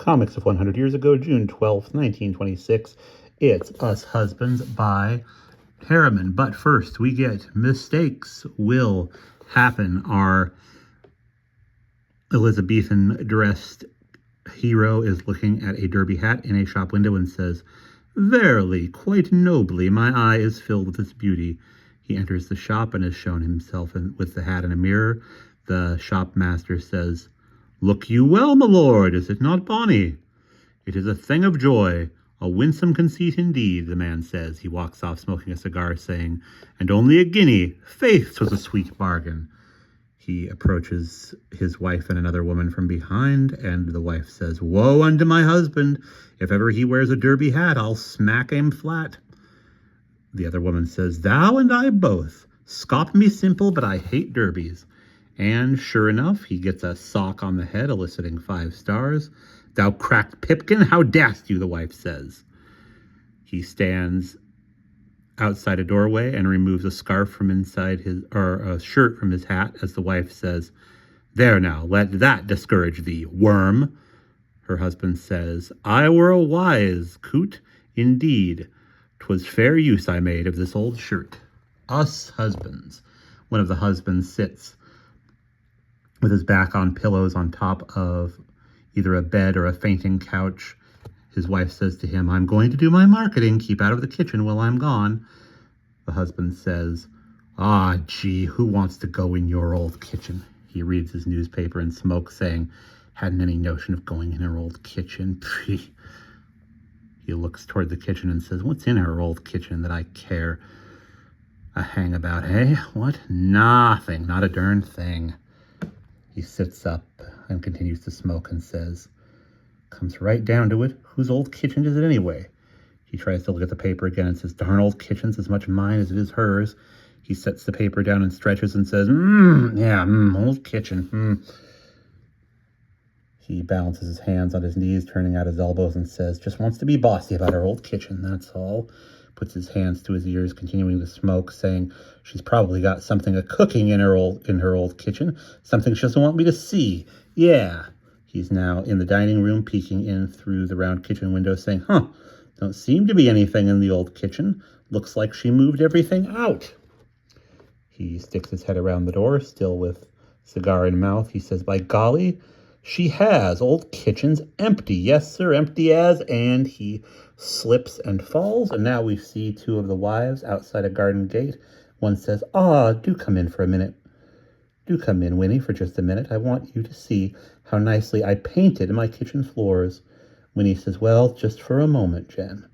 Comics of 100 Years Ago, June 12th, 1926. It's Us Husbands by Herriman. But first, we get Mistakes Will Happen. Our Elizabethan-dressed hero is looking at a derby hat in a shop window and says, "Verily, quite nobly, my eye is filled with its beauty." He enters the shop and has shown himself with the hat in a mirror. The shop master says, "Look you well, my lord, is it not bonny?" "It is a thing of joy, a winsome conceit indeed," the man says. He walks off smoking a cigar, saying, "And only a guinea, faith, 'twas a sweet bargain." He approaches his wife and another woman from behind, and the wife says, "Woe unto my husband! If ever he wears a derby hat, I'll smack him flat." The other woman says, "Thou and I both. Scop me simple, but I hate derbies." And sure enough, he gets a sock on the head, eliciting 5 stars. "Thou cracked pipkin, how dast you," the wife says. He stands outside a doorway and removes a scarf from inside a shirt from his hat as the wife says, "There now, let that discourage thee, worm." Her husband says, "I were a wise coot, indeed. 'Twas fair use I made of this old shirt." Us Husbands. One of the husbands sits with his back on pillows on top of either a bed or a fainting couch. His wife says to him, "I'm going to do my marketing. Keep out of the kitchen while I'm gone." The husband says, "Ah, gee, who wants to go in your old kitchen?" He reads his newspaper and smokes, saying, "Hadn't any notion of going in her old kitchen. Pfft." He looks toward the kitchen and says, "What's in her old kitchen that I care a hang about, hey? What? Nothing, not a darn thing." He sits up and continues to smoke and says, "Comes right down to it, whose old kitchen is it anyway?" He tries to look at the paper again and says, "Darn old kitchen's as much mine as it is hers." He sets the paper down and stretches and says, old kitchen, He balances his hands on his knees, turning out his elbows, and says, "Just wants to be bossy about her old kitchen, that's all." Puts his hands to his ears, continuing to smoke, saying, "She's probably got something a-cooking in her old kitchen, something she doesn't want me to see. Yeah." He's now in the dining room, peeking in through the round kitchen window, saying, "Don't seem to be anything in the old kitchen. Looks like she moved everything out." He sticks his head around the door, still with cigar in mouth. He says, "By golly, she has. Old kitchen's empty. Yes, sir, empty as," and he slips and falls. And now we see 2 of the wives outside a garden gate. One says, "Ah, do come in for a minute. Do come in, Winnie, for just a minute. I want you to see how nicely I painted my kitchen floors." Winnie says, "Well, just for a moment, Jen."